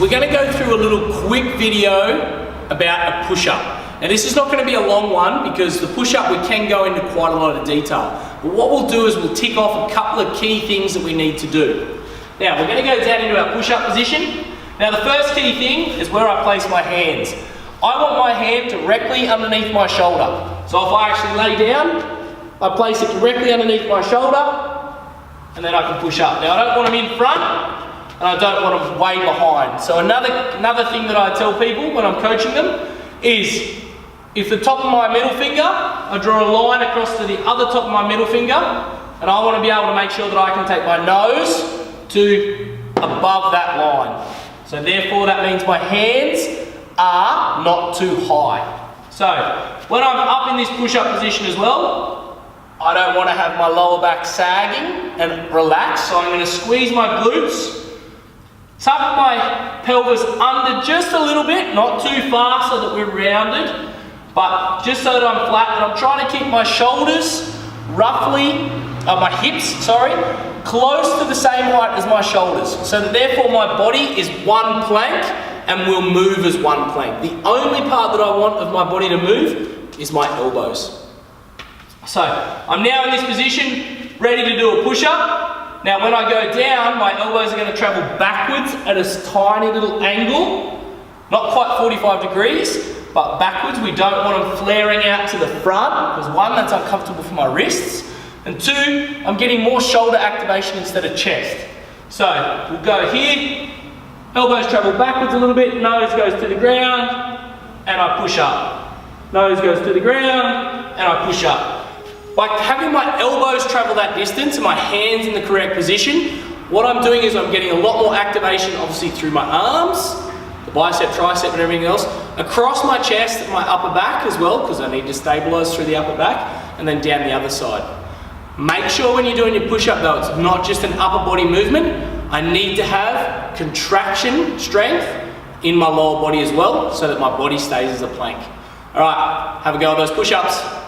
we're going to go through a little quick video about a push-up. Now this is not going to be a long one because the push-up we can go into quite a lot of detail. But what we'll do is we'll tick off a couple of key things that we need to do. Now we're going to go down into our push-up position. Now the first key thing is where I place my hands. I want my hand directly underneath my shoulder. So if I actually lay down, I place it directly underneath my shoulder and then I can push up. Now I don't want them in front and I don't want them way behind. So another thing that I tell people when I'm coaching them is if the top of my middle finger, I draw a line across to the other top of my middle finger and I want to be able to make sure that I can take my nose to above that line. So therefore that means my hands are not too high. So when I'm up in this push-up position as well, I don't want to have my lower back sagging and relax, so I'm going to squeeze my glutes, tuck my pelvis under just a little bit, not too far so that we're rounded, but just so that I'm flat, and I'm trying to keep my shoulders roughly, my hips, close to the same height as my shoulders, so that therefore my body is one plank and will move as one plank. The only part that I want of my body to move is my elbows. So I'm now in this position, ready to do a push-up. Now when I go down, my elbows are going to travel backwards at a tiny little angle, not quite 45 degrees, but backwards. We don't want them flaring out to the front, because one, that's uncomfortable for my wrists, and two, I'm getting more shoulder activation instead of chest. So we'll go here, elbows travel backwards a little bit, nose goes to the ground, and I push up. Nose goes to the ground, and I push up. By having my elbows travel that distance and my hands in the correct position, what I'm doing is I'm getting a lot more activation, obviously through my arms, the bicep, tricep, and everything else, across my chest and my upper back as well, because I need to stabilize through the upper back, and then down the other side. Make sure when you're doing your push-up though, it's not just an upper body movement. I need to have contraction strength in my lower body as well, so that my body stays as a plank. All right, have a go at those push-ups.